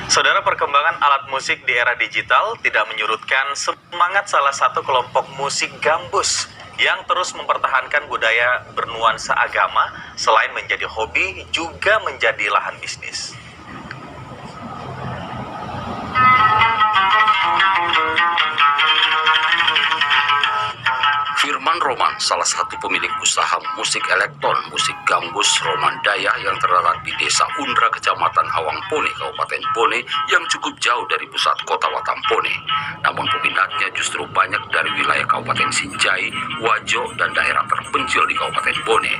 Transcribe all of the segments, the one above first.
Saudara, perkembangan alat musik di era digital tidak menyurutkan semangat salah satu kelompok musik gambus yang terus mempertahankan budaya bernuansa agama. Selain menjadi hobi, juga menjadi lahan bisnis. Firman Roman, salah satu pemilik usaha musik elektron, musik gambus Romandaya yang terletak di Desa Undra, Kecamatan Hawangpone, Kabupaten Bone, yang cukup jauh dari pusat kota Watampone. Namun peminatnya justru banyak dari wilayah Kabupaten Sinjai, Wajo, dan daerah terpencil di Kabupaten Bone.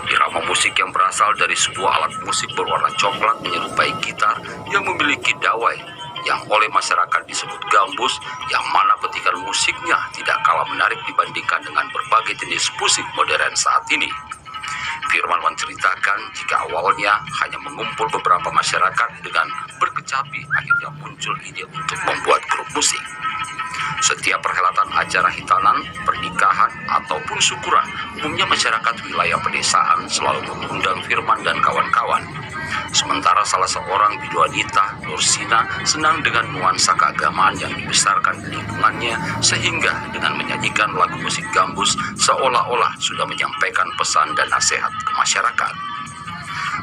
Irama musik yang berasal dari sebuah alat musik berwarna coklat menyerupai gitar yang memiliki dawai, yang oleh masyarakat disebut gambus, yang mana petikan musiknya tidak kalah menarik dibandingkan dengan berbagai jenis musik modern saat ini. Firman menceritakan jika awalnya hanya mengumpul beberapa masyarakat dengan berkecapi, akhirnya muncul ide untuk membuat grup musik. Setiap perhelatan acara hitanan, pernikahan, ataupun syukuran, umumnya masyarakat wilayah pedesaan selalu mengundang Firman dan kawan-kawan. Sementara salah seorang biduanita, Nursina, senang dengan nuansa keagamaan yang dibesarkan di lingkungannya, sehingga dengan menyanyikan lagu musik gambus seolah-olah sudah menyampaikan pesan dan nasihat ke masyarakat.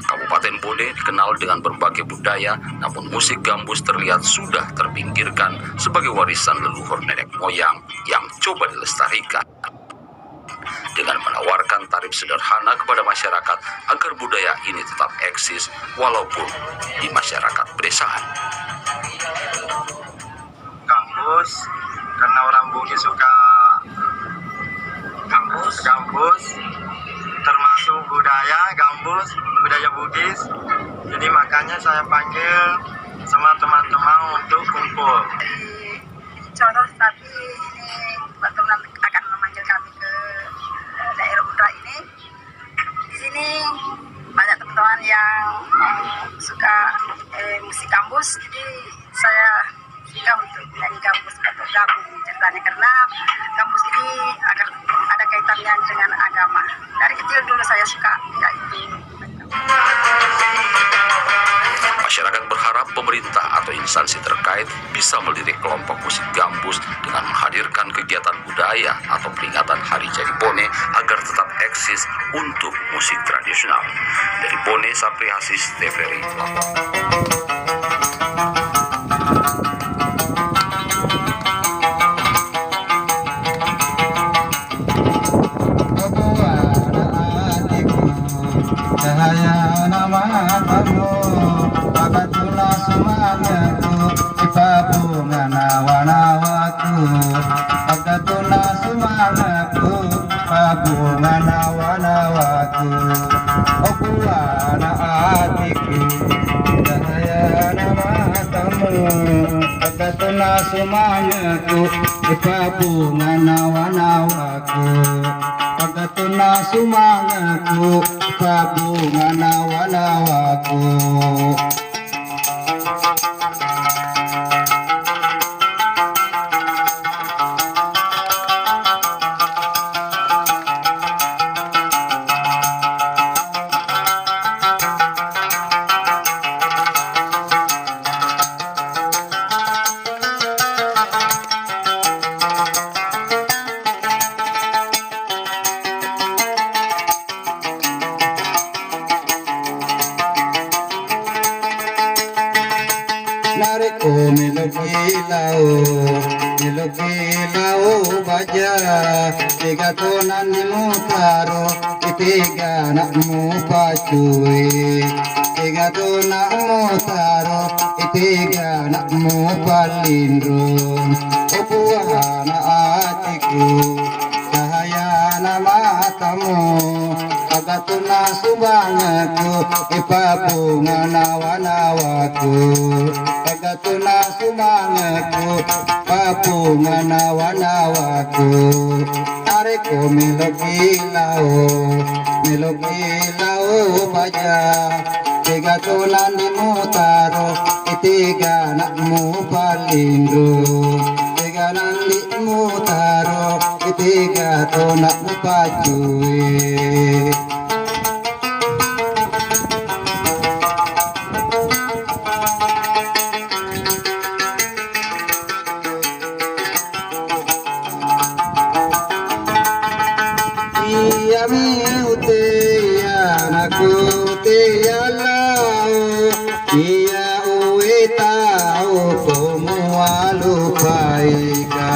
Kabupaten Bone dikenal dengan berbagai budaya, namun musik gambus terlihat sudah terpinggirkan sebagai warisan leluhur nenek moyang yang coba dilestarikan dengan menawarkan tarif sederhana kepada masyarakat agar budaya ini tetap eksis walaupun di masyarakat pedesaan. Gambus, karena orang Bugis suka gambus, termasuk budaya gambus, budaya Bugis. Jadi makanya saya panggil sama teman-teman untuk kumpul. Contoh tadi ini teman-teman akan memanggil kami ke daerah Undra ini. Di sini banyak teman-teman yang suka musik gambus, jadi saya suka untuk menyanyi gambus atau gabung ceritanya, karena gambus ini agar ada kaitannya dengan agama. Dari kecil dulu saya suka yaitu. Masyarakat berharap pemerintah atau instansi terkait bisa melirik kelompok musik gambus dengan menghadirkan kegiatan budaya atau peringatan Hari Jadi Bone agar tetap eksis untuk musik tradisional. Dari Bone, Sapri Hasis, TVRI. Cahaya nama kamu, pagatulah semangatku, ipabungan awan-awanku. Pagatulah semangatku, pabungan awan-awanku. Oh buana hatiku, cahaya nama kamu, pagatulah semangatku, ipabungan awan-awanku. Pagatulah semangatku, pabungan awan-awanku. Nariko melokilao baja, tiga tonan ni mutaro, itiga nak mu pacui. Tiga tonan mutaro, itiga nak mu palindrum. Opuana atiku, cahaya nama kamu. Pagatuna subangaku, ipabungan awan-awanku. Pagatuna subangaku, pabungan awan-awanku. Ariko melokilao baja, tiga tulan di mutaro, itiga nak mu palindung. Tiga nandi mutaro, itiga to nak mu pacui. Iya uwe tau komu alupaika.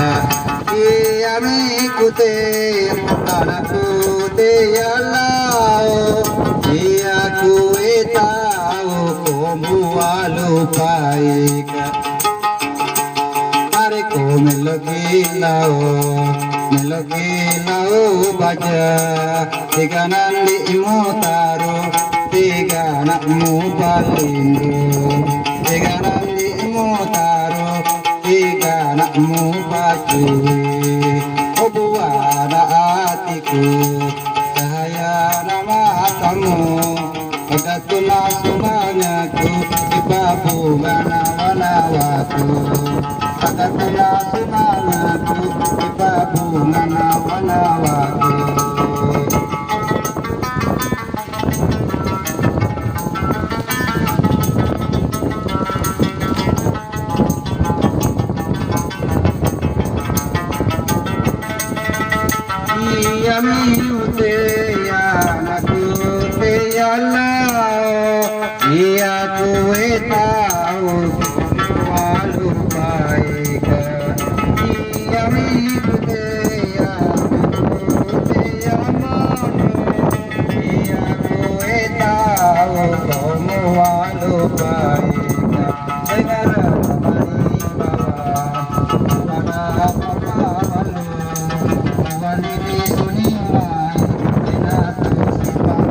Iya mikute anakku te yalao. Iya kuwe tau komu alupaika. Are ko melogilao baja. Tiga nandi imutaro. Tiga anakmu palindro. Tiga nandi imutaro. Tiga anakmu pacui. Obuana hatiku. Cahaya nama matamu. Pagkatulah semangatku. Ipabungan awan-awanku. Pagkatulah semangatku. Ipabungan awan-awanku. Iya miute anakku te yalao. Iya kuwe tau walu baika. Iya miute anakku te yalao. Iya kuwe tau komu walu baika. Dengan mari bawa wana papalu. Wali suniman kinatu sipang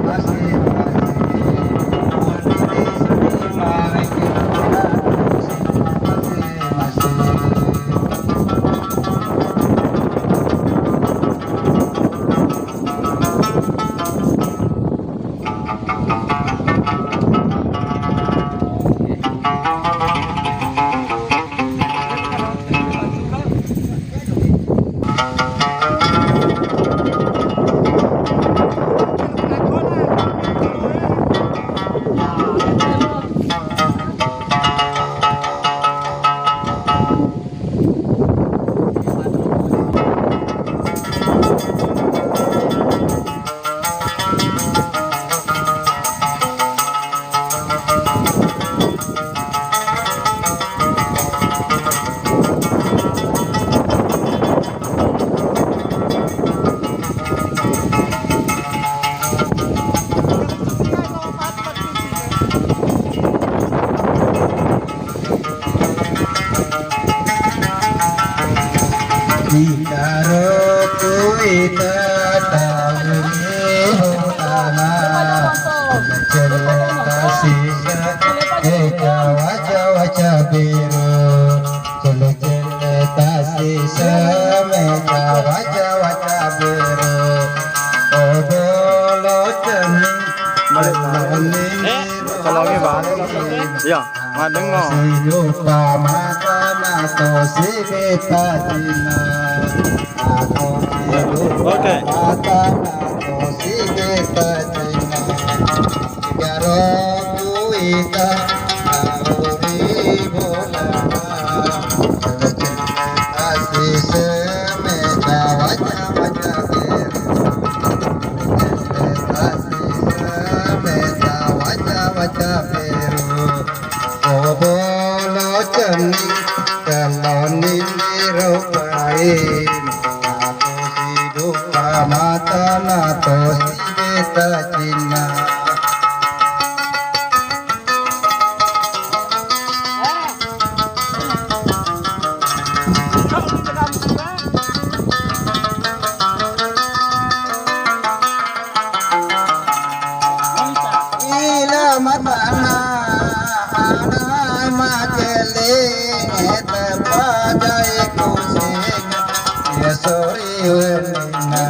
Tolongnya balik. Iya, ngadeng no. Lupa mata nato si beta cina. Oke. Mata nato si beta cina. Garo kuita auri bolana. Asih semeta wajah-wajah biru. Asih semeta wajah-wajah biru. Obolo cening keloni nirupain. Nato hidup mata nato si beta cina. Ila matana anai majeling etepajai kusing ya sori wenina.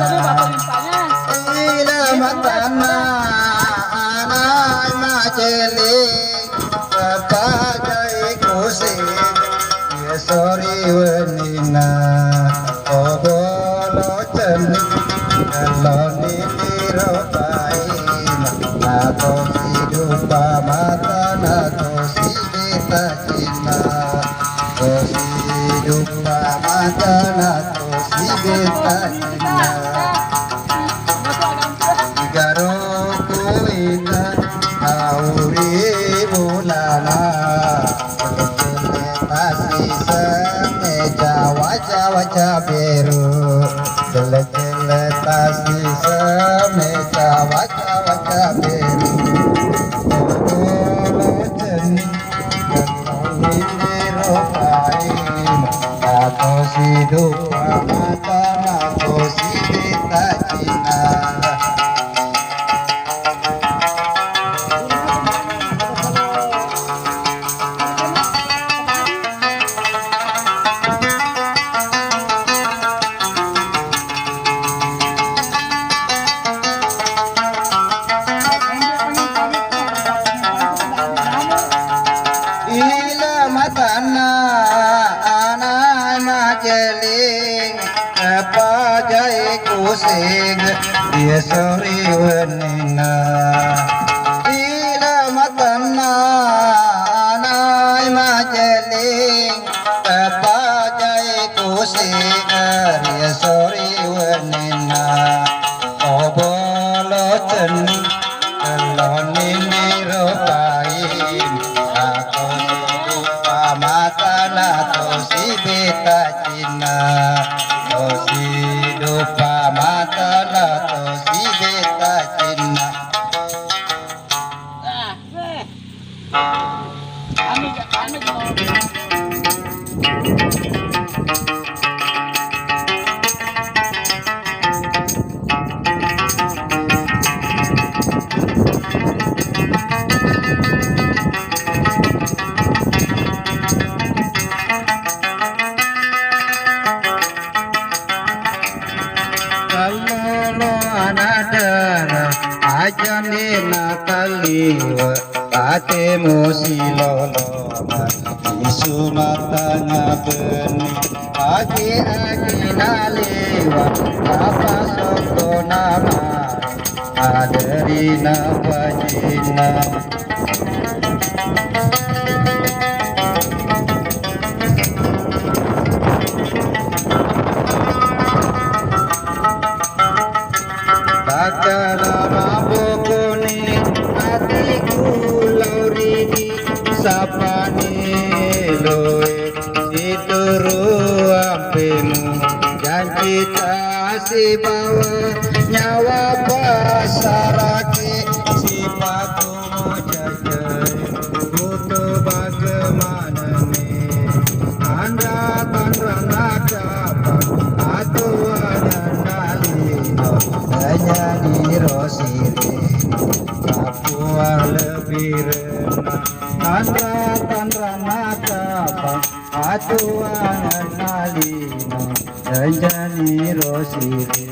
Ila matana anai majeling etepajai kusing ya sori wenina. Obolo cening keloni nirupain. Nato hidup mata nato si beta cina. Nato hidup mata nato si beta cina. Garo kuita auri bulana. ropain nato si dupa mata nato si beta cina. Ila matana anai majeling apa jai kusing dia sori wenina. Ila matana anai majeling apa jai kusing dia sori wenina. Obolo ceni keloni niropain nato lupa mata nato si beta cina. To si lupa mata nato si beta cina. Kalolo anadara ajane nakaliwa pate mosiloloma isu matanya beni agi nalewa apa soko nama aderina wajina. Takara mabokoni hatiku laurini sapane loe situru ampemu janji kasih bawa nyawa pasarake sipaku jajai butuh bagaimana nih anda tanranaka atau ada nalino hanya di rosiri Papua lebih rendah anda tanranaka atau ada nalino hanya di rosiri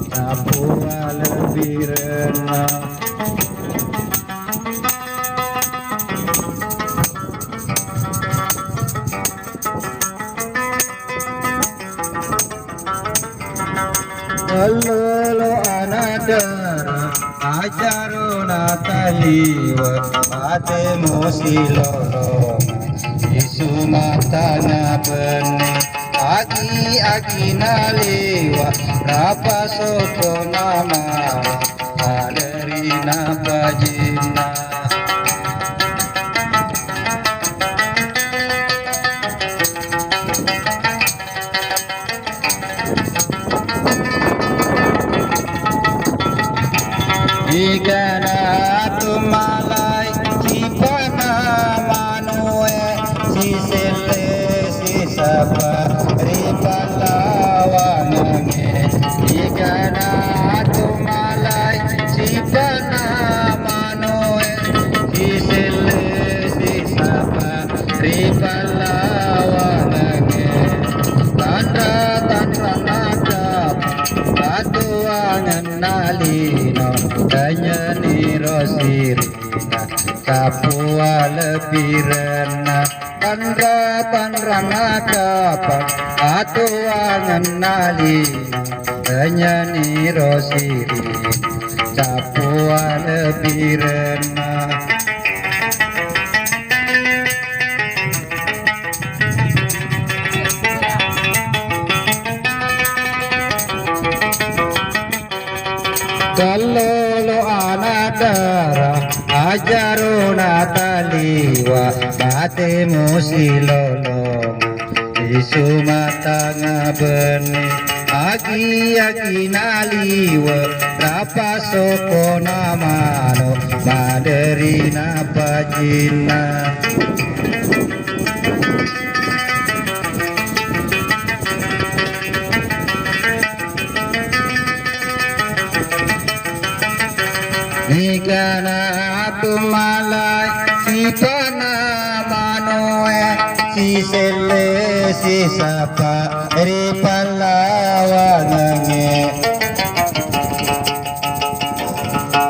Papua lebih rendah. Lolo anadara ajaro nataliwa ate mosiloloma isu matana bene aki nalewa rapa soko nama aderina pajina. Igana tumalay sipana manue sisele sisapa ripalawange. Igana tumalay sipana manue sisele sisapa ripalawange. Tanda nakap batuangan nalino hanya nirosirina Papua lebih rendah Tanra nakapan atuangan nalino hanya nirosirina Papua lebih rendah. Kalolo anadara ajaro nataliwa bate mosiloloma isu matanga bene aki naliwa rapa soko namano maderina pajina. si sele si sapa ri palawange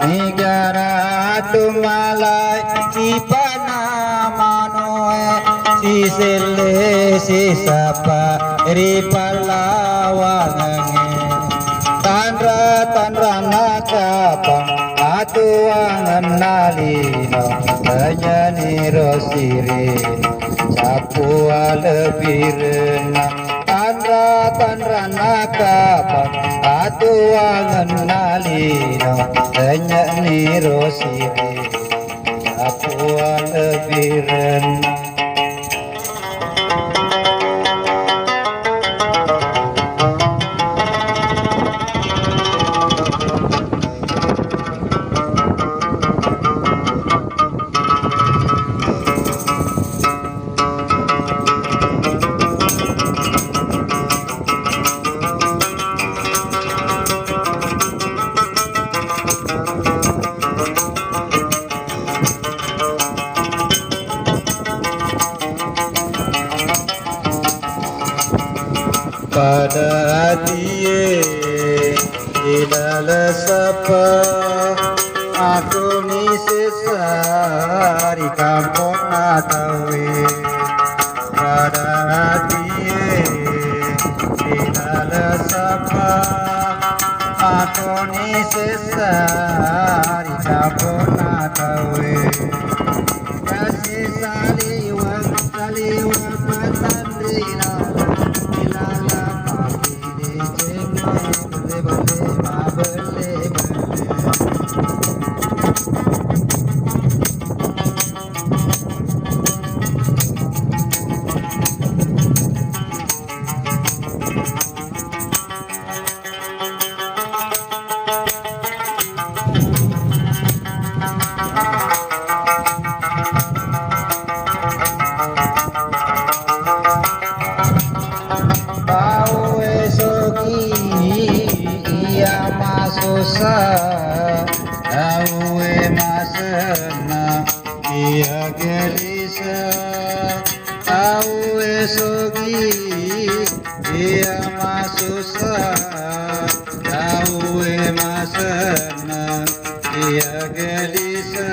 negara tumalai si panamanoe si sele si sapa ri palawange tanra nakapang atuangan nalino hanya rosirin sapua lebirna tanra nakapang atuangan nalino hanya rosirin sapua lebirna. Pada hatiye ilala sapa aku ni sesari kampung natawe pada hatiye ilala sapa aku ni sesari kampung natawe kasih saliwan patandrila Awe masana iya gelisa awe sogi iya masusa awe masana iya gelisa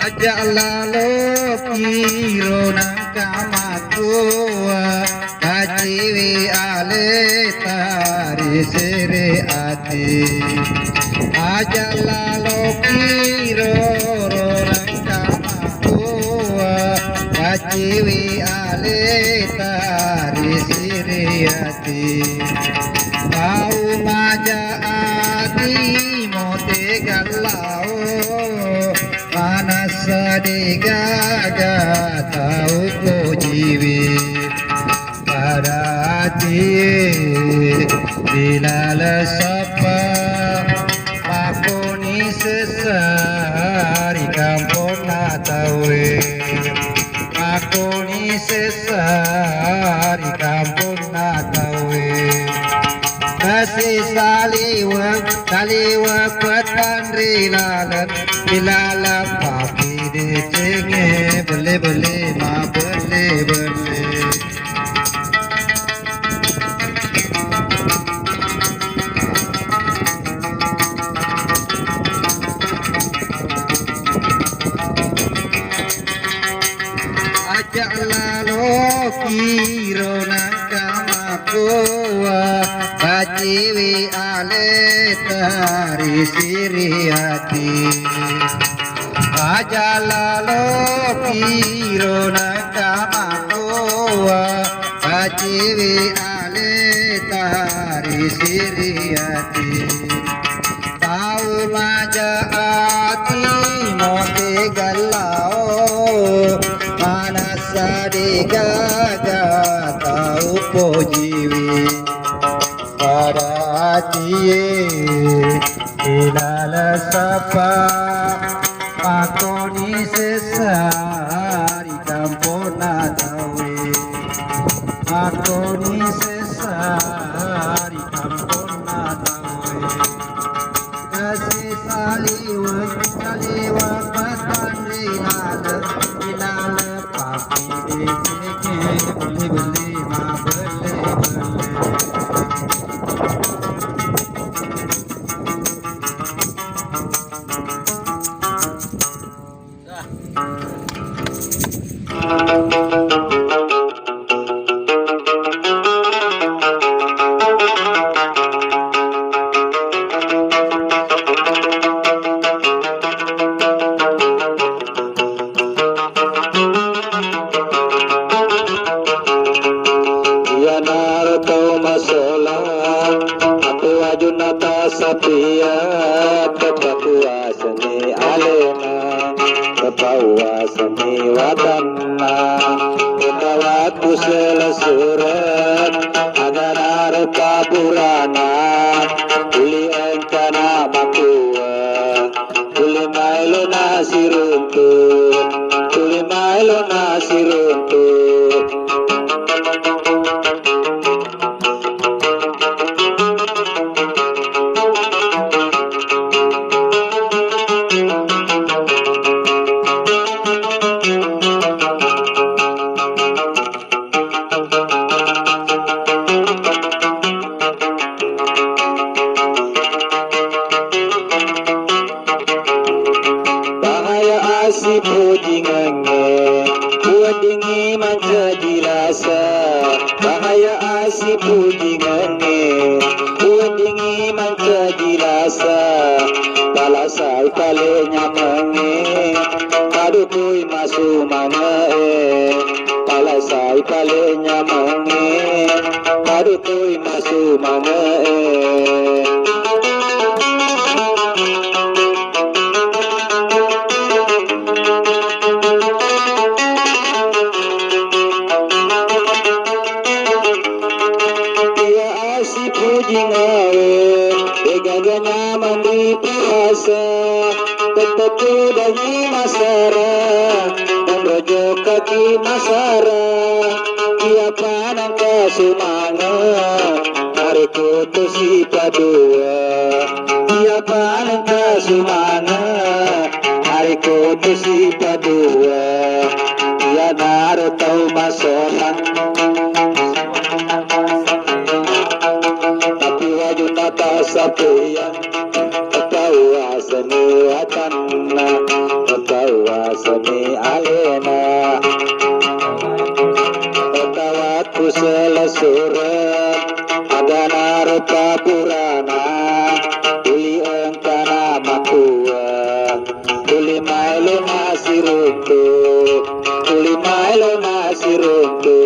ajak lalu kiro nangkamatua kaciwi ale tari sere ati aja lalu kiro nangkamatua kaciwi ale tari sere ati kau maja ati mote galau Panasadi gaga tahu ko jiwi pada hati dilala sapa makoni sesari kampung natawe makoni sesari kampung natawe kasih saliwa petandri lalat ilalam papi dicenge bele ma bele ajak lalu kiro nangkamakoa kaciwi ale tari siriati aja lalu kiro nangkamakoa kaciwi ale tari siriati tahu maja ati mote galau manasadi gaga tahu po jiwi pada hatiye ilala sapa makoni sesari kampung natawe makoni sesari kampung natawe Aku ajunata sapia Papua seni alena Papua seni watanna Utawatu selasurat Agana rupa purana Uli engkana makua Uli mailo nasiruntu Uli mailo nasiruntu si pujingange Puadingi menjadi rasa Bahaya asi pujingange Puadingi menjadi rasa Palasai palenya mange Kadukui masu mange Palasai palenya mange Kadukui masu mange Egaganya mandi pirasa Tetapu dahi masara Dan rojo kaki masara Ia panang kasumanga Hariku tu si padua Ia panang kasumanga Hariku tu si padua Ia naruh tau masonang Sapian Ketawa seni watanna Ketawa seni alena Ketawa tu selasurat Agana rupa purana Uli engkana makua Uli mailo nasiruntu Uli mailo nasiruntu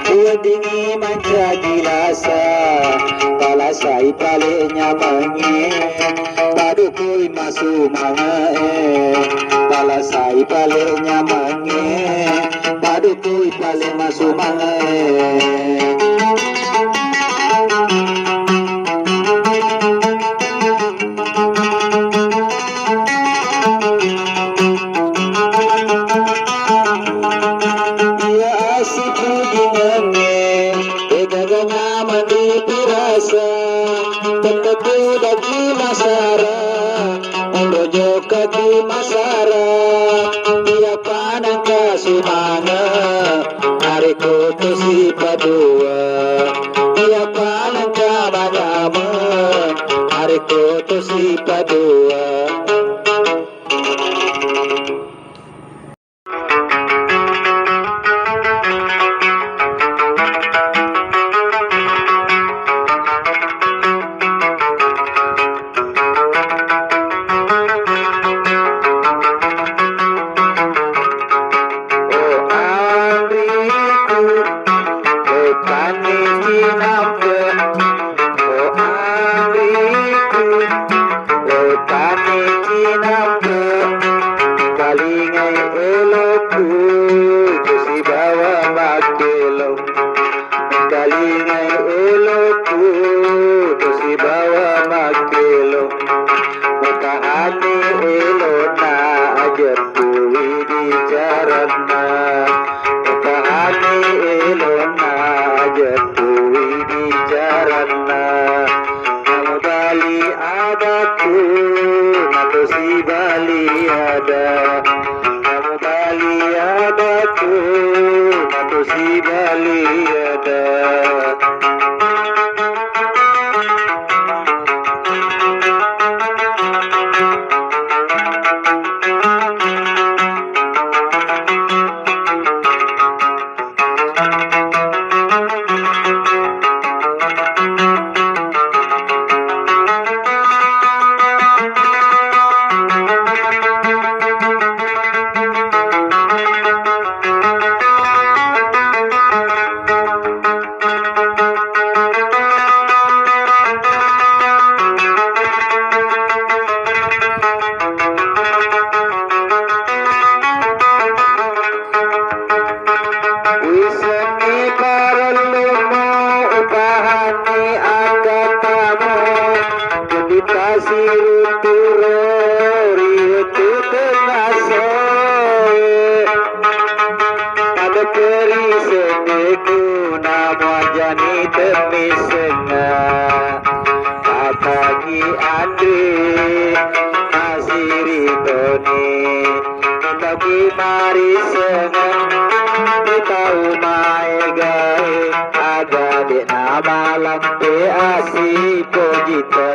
Puadingi menjadi rasa Palasai palenya mange Padukui masu mange Palasai palenya mange Padukui pale masu mange Tetapu dagi masara Rojo kaki masara Ia panang kasumanga Hariku tu si padua Ia panang kabagama Hariku tu si padua turori tu termasuk ada peri seneku nama jani termisenga Patagi Andi Masiri Toni Tapi mari senang kita umai gae aga de nama lampe asi pojita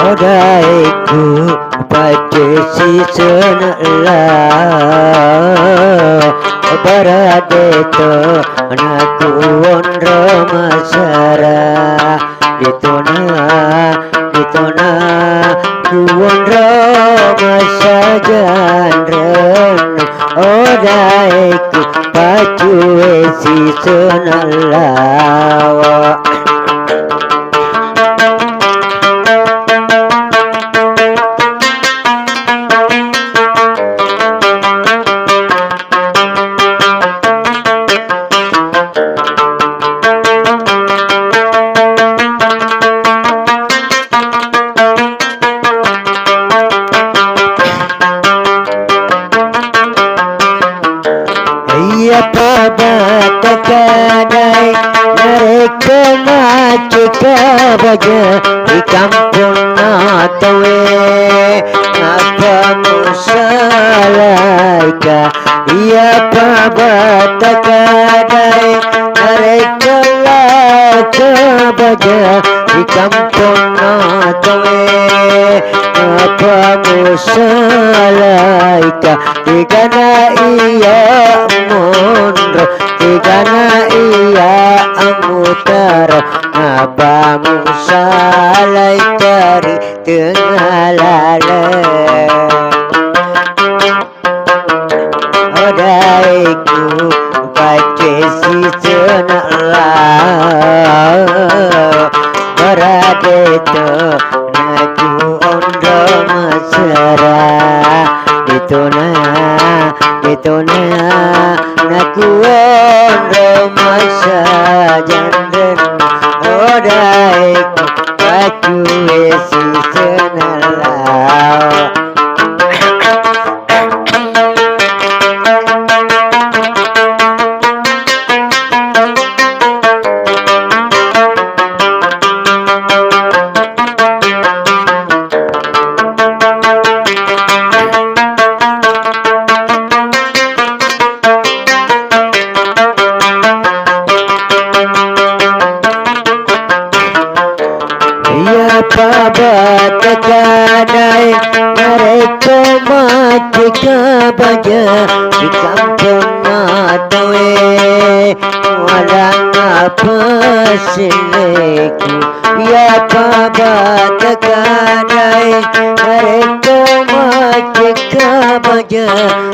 Odaiku pada season Baradeto anakku ondro masara ditona ku ondro masajan odaiku pacu season di kampung Natawe apa musalaika ia pabata kadai mereka laka baja di kampung Natawe apa musalaika digana ia mondro digana ia amutara apa musalai dari tengah lala odaiku baca si senala berade itu naku ondo mesra itu na naku ondo masa janden odai aku esi senalau. Ya pabat kadai mereka mati kebaja di kampung Natawe walang apa sileku. Ya pabat kadai mereka mati kebaja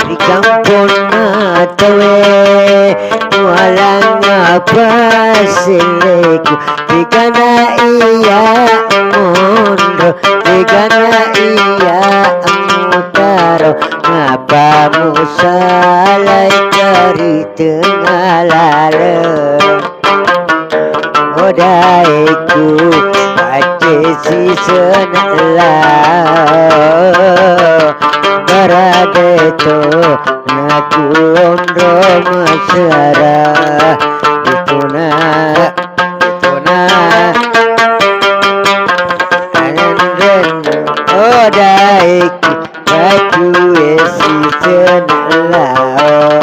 di kampung Natawe walang apa sileku. Dikana iya mundur, dikana iya mutaro, ngapamu salai dari tengah lalu. Odaiku pace si senalau, baradeto naku ondo mesra itu na. Odaiku aku esi senalau.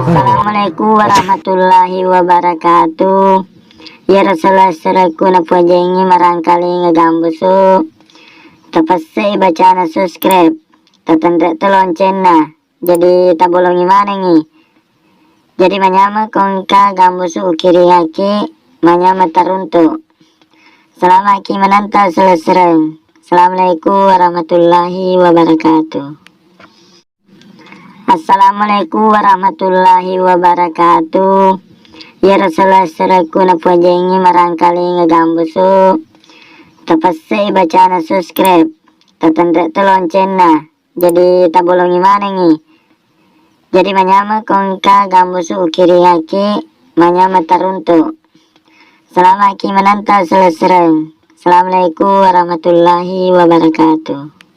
Assalamualaikum warahmatullahi wabarakatuh. Ya Rasulullah seraku na pujengi marangkali ngegambusu. Tapasai bacana subscribe. Tatanda lonceng na. Jadi tabolongi mana nih? Jadi manyama kongka gambusu ukiri haki manyama taruntu. Selama ki menanta selesai. Assalamualaikum warahmatullahi wabarakatuh. Assalamualaikum warahmatullahi wabarakatuh. Ya Rasulullah seraku na pujengi marangkali ngegambusu. Tapasai bacana subscribe. Tatanda lonceng na. Jadi tabolongi mana nih? Jadi manyama kongka gambusu ukiri haki manyama taruntu. Selama ki menanta selesai. Assalamualaikum warahmatullahi wabarakatuh.